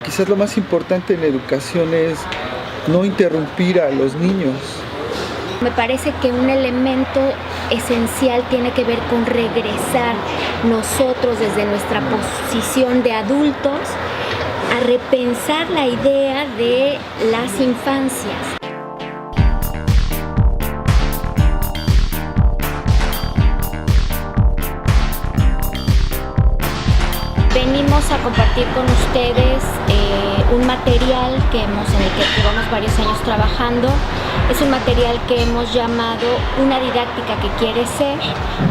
Quizás lo más importante en la educación es no interrumpir a los niños. Me parece que un elemento esencial tiene que ver con regresar nosotros desde nuestra posición de adultos a repensar la idea de las infancias. Venimos a compartir con ustedes un material en el que llevamos varios años trabajando. Es un material que hemos llamado Una didáctica que quiere ser,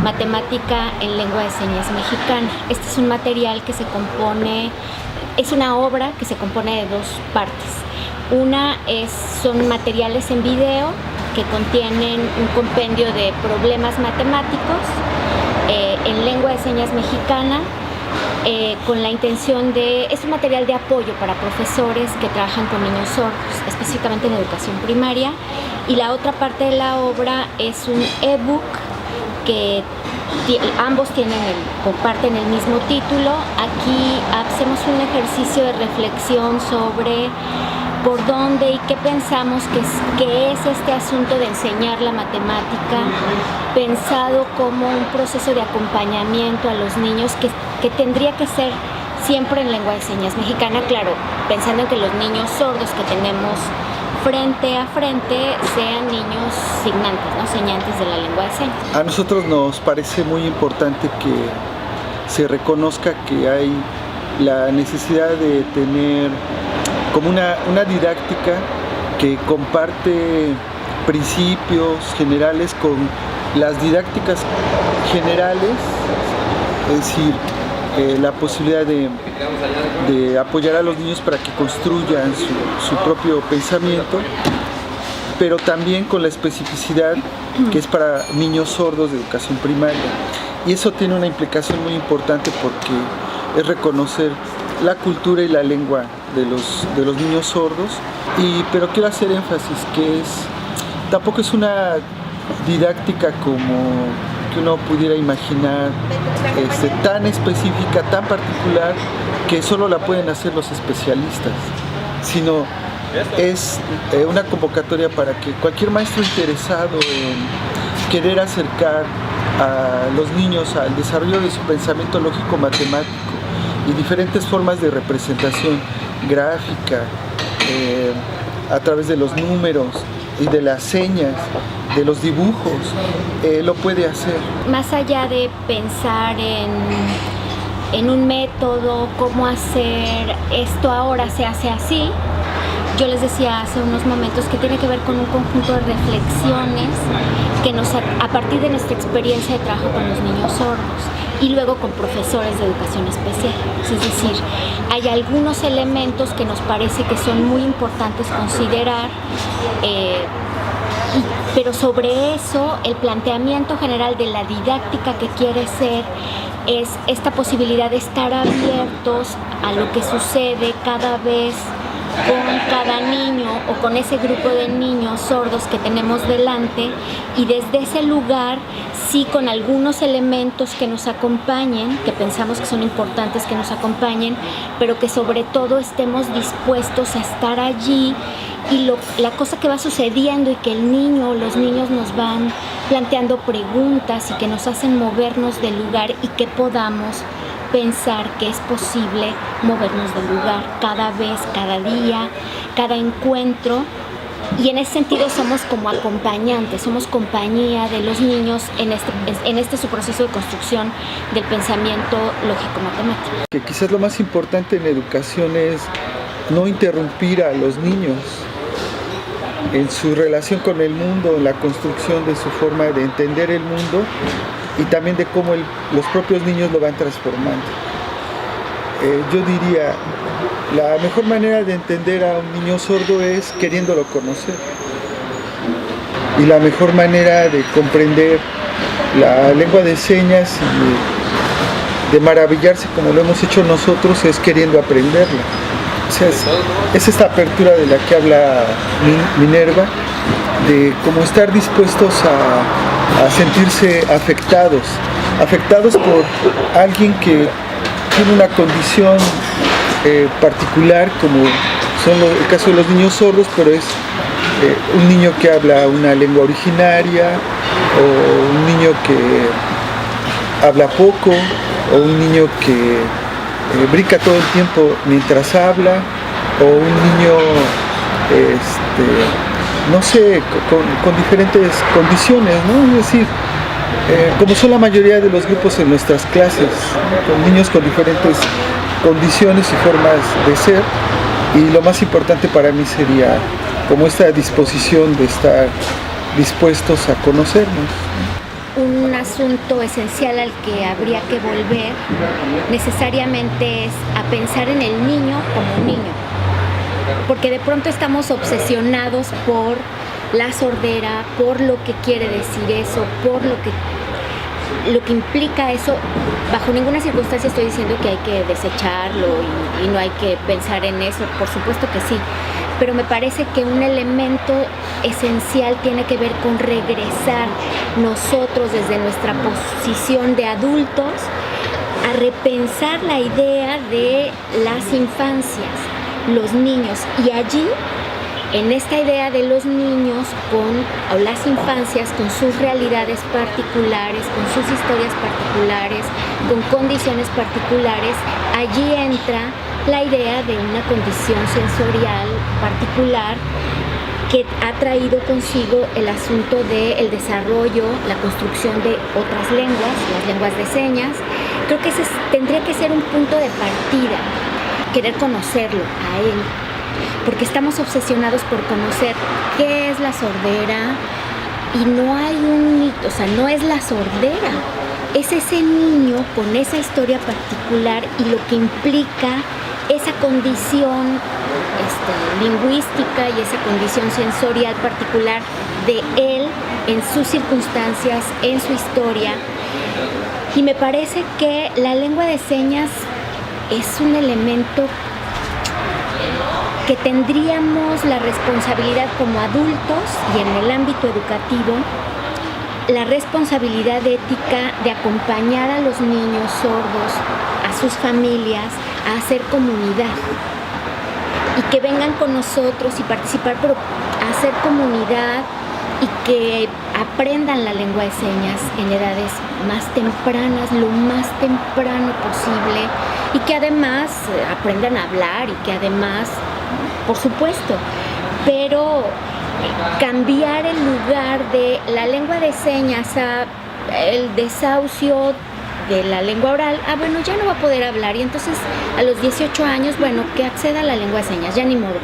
matemática en lengua de señas mexicana. Este es un material que es una obra que se compone de dos partes. Una son materiales en video que contienen un compendio de problemas matemáticos en lengua de señas mexicana, con la intención es un material de apoyo para profesores que trabajan con niños sordos, específicamente en educación primaria. Y la otra parte de la obra es un ebook que ambos comparten el mismo título. Aquí hacemos un ejercicio de reflexión sobre por dónde y qué pensamos que es este asunto de enseñar la matemática, pensado como un proceso de acompañamiento a los niños que tendría que ser siempre en lengua de señas mexicana, claro, pensando en que los niños sordos que tenemos frente a frente sean niños signantes, ¿no? Señantes de la lengua de señas. A nosotros nos parece muy importante que se reconozca que hay la necesidad de tener como una didáctica que comparte principios generales con las didácticas generales, es decir, la posibilidad de apoyar a los niños para que construyan su propio pensamiento, pero también con la especificidad que es para niños sordos de educación primaria. Y eso tiene una implicación muy importante porque es reconocer la cultura y la lengua de los niños sordos, pero quiero hacer énfasis que tampoco es una didáctica como que uno pudiera imaginar, tan específica, tan particular, que solo la pueden hacer los especialistas, sino es una convocatoria para que cualquier maestro interesado en querer acercar a los niños al desarrollo de su pensamiento lógico matemático y diferentes formas de representación gráfica a través de los números y de las señas, de los dibujos, lo puede hacer. Más allá de pensar en un método, cómo hacer esto ahora se hace así, yo les decía hace unos momentos que tiene que ver con un conjunto de reflexiones que a partir de nuestra experiencia de trabajo con los niños sordos y luego con profesores de educación especial. Es decir, hay algunos elementos que nos parece que son muy importantes considerar, pero sobre eso el planteamiento general de la didáctica que quiere ser es esta posibilidad de estar abiertos a lo que sucede cada vez con cada niño o con ese grupo de niños sordos que tenemos delante, y desde ese lugar sí con algunos elementos que nos acompañen, que pensamos que son importantes que nos acompañen, pero que sobre todo estemos dispuestos a estar allí, y la cosa que va sucediendo y que el niño o los niños nos van planteando preguntas y que nos hacen movernos del lugar, y que podamos pensar que es posible movernos del lugar cada vez, cada día, cada encuentro. Y en ese sentido somos como acompañantes, somos compañía de los niños en este su proceso de construcción del pensamiento lógico-matemático. Que quizás lo más importante en la educación es no interrumpir a los niños en su relación con el mundo, en la construcción de su forma de entender el mundo, y también de cómo los propios niños lo van transformando. Yo diría, la mejor manera de entender a un niño sordo es queriéndolo conocer. Y la mejor manera de comprender la lengua de señas y de maravillarse como lo hemos hecho nosotros es queriendo aprenderla. O sea, es esta apertura de la que habla Minerva, de cómo estar dispuestos a sentirse afectados por alguien que tiene una condición particular, como son el caso de los niños sordos, pero es un niño que habla una lengua originaria, o un niño que habla poco, o un niño que brinca todo el tiempo mientras habla, o un niño no sé, con diferentes condiciones, ¿no? Es decir, como son la mayoría de los grupos en nuestras clases, ¿no? Con niños con diferentes condiciones y formas de ser, y lo más importante para mí sería como esta disposición de estar dispuestos a conocernos. Un asunto esencial al que habría que volver necesariamente es a pensar en el niño como un niño, porque de pronto estamos obsesionados por la sordera, por lo que quiere decir eso, por lo que implica eso. Bajo ninguna circunstancia estoy diciendo que hay que desecharlo y no hay que pensar en eso, por supuesto que sí, pero me parece que un elemento esencial tiene que ver con regresar nosotros desde nuestra posición de adultos a repensar la idea de las infancias, los niños, y allí en esta idea de los niños o las infancias con sus realidades particulares, con sus historias particulares, con condiciones particulares, allí entra la idea de una condición sensorial particular que ha traído consigo el asunto del desarrollo, la construcción de otras lenguas, las lenguas de señas. Creo que ese tendría que ser un punto de partida, querer conocerlo a él, porque estamos obsesionados por conocer qué es la sordera y no hay no es la sordera, es ese niño con esa historia particular y lo que implica esa condición lingüística y esa condición sensorial particular de él en sus circunstancias, en su historia. Y me parece que la lengua de señas es un elemento que tendríamos la responsabilidad como adultos y en el ámbito educativo, la responsabilidad ética de acompañar a los niños sordos, a sus familias, a hacer comunidad y que vengan con nosotros y participar, pero a hacer comunidad y que aprendan la lengua de señas en edades más tempranas, lo más temprano posible, y que además aprendan a hablar y que además, por supuesto, pero cambiar el lugar de la lengua de señas a el desahucio de la lengua oral, bueno, ya no va a poder hablar y entonces a los 18 años, bueno, que acceda a la lengua de señas, ya ni modo.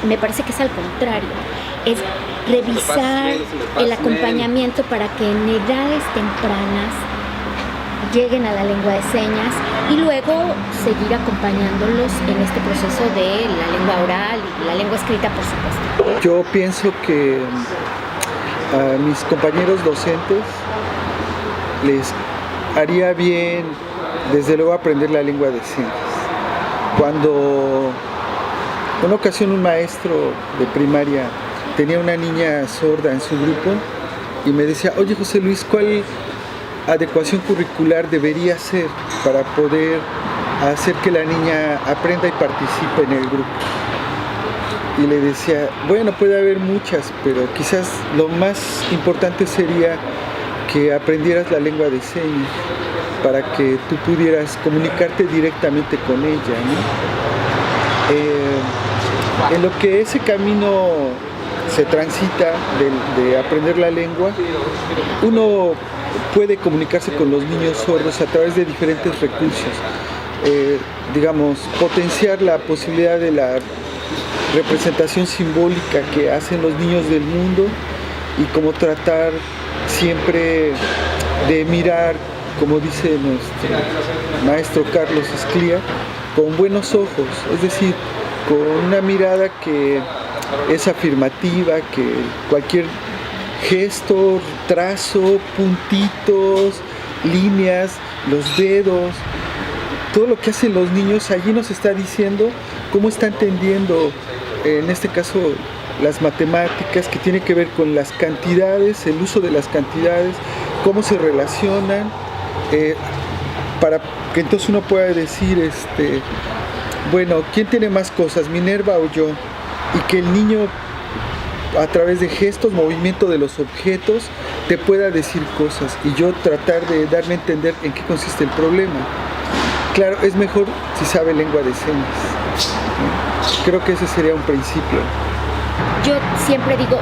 Me parece que es al contrario, es revisar el acompañamiento para que en edades tempranas lleguen a la lengua de señas y luego seguir acompañándolos en este proceso de la lengua oral y la lengua escrita, por supuesto. Yo pienso que a mis compañeros docentes les haría bien, desde luego, aprender la lengua de señas. Cuando en una ocasión un maestro de primaria tenía una niña sorda en su grupo y me decía, oye José Luis, ¿cuál adecuación curricular debería ser para poder hacer que la niña aprenda y participe en el grupo? Y le decía, bueno, puede haber muchas, pero quizás lo más importante sería que aprendieras la lengua de señas para que tú pudieras comunicarte directamente con ella, ¿no? En lo que ese camino se transita de aprender la lengua, uno puede comunicarse con los niños sordos a través de diferentes recursos. Digamos, potenciar la posibilidad de la representación simbólica que hacen los niños del mundo y como tratar siempre de mirar, como dice nuestro maestro Carlos Esclía, con buenos ojos, es decir, con una mirada que es afirmativa, que cualquier gesto, trazo, puntitos, líneas, los dedos, todo lo que hacen los niños, allí nos está diciendo cómo está entendiendo, en este caso, las matemáticas, que tiene que ver con las cantidades, el uso de las cantidades, cómo se relacionan, para que entonces uno pueda decir, bueno, ¿quién tiene más cosas, Minerva o yo? Y que el niño, a través de gestos, movimiento de los objetos, te pueda decir cosas y yo tratar de darle a entender en qué consiste el problema. Claro, es mejor si sabe lengua de señas. Creo que ese sería un principio. Yo siempre digo,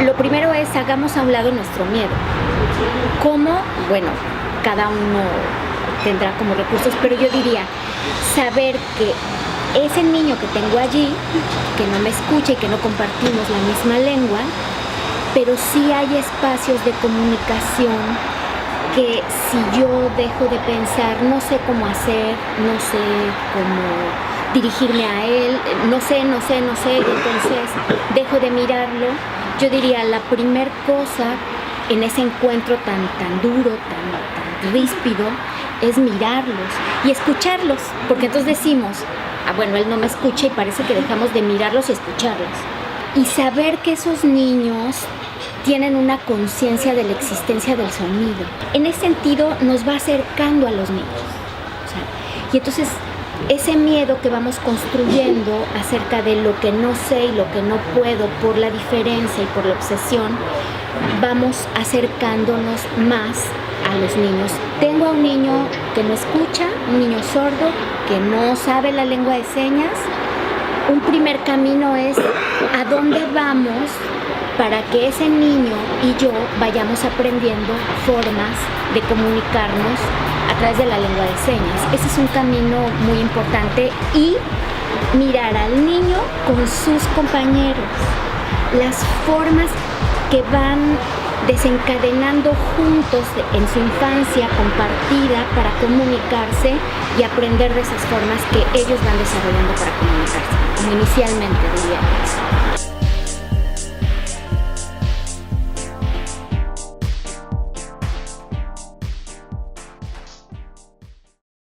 lo primero es hagamos a un lado nuestro miedo. ¿Cómo? Bueno, cada uno tendrá como recursos, pero yo diría saber que ese niño que tengo allí, que no me escucha y que no compartimos la misma lengua, pero sí hay espacios de comunicación que si yo dejo de pensar, no sé cómo hacer, no sé cómo dirigirme a él, no sé, y entonces dejo de mirarlo, yo diría la primer cosa en ese encuentro tan duro, tan ríspido, es mirarlos y escucharlos, porque entonces decimos, bueno, él no me escucha y parece que dejamos de mirarlos y escucharlos. Y saber que esos niños tienen una conciencia de la existencia del sonido. En ese sentido nos va acercando a los niños. Y entonces ese miedo que vamos construyendo acerca de lo que no sé y lo que no puedo por la diferencia y por la obsesión, vamos acercándonos más a los niños. Tengo a un niño que no escucha, un niño sordo, que no sabe la lengua de señas. Un primer camino es a dónde vamos para que ese niño y yo vayamos aprendiendo formas de comunicarnos a través de la lengua de señas. Ese es un camino muy importante y mirar al niño con sus compañeros, las formas que van desencadenando juntos en su infancia compartida para comunicarse y aprender de esas formas que ellos van desarrollando para comunicarse, como inicialmente diría.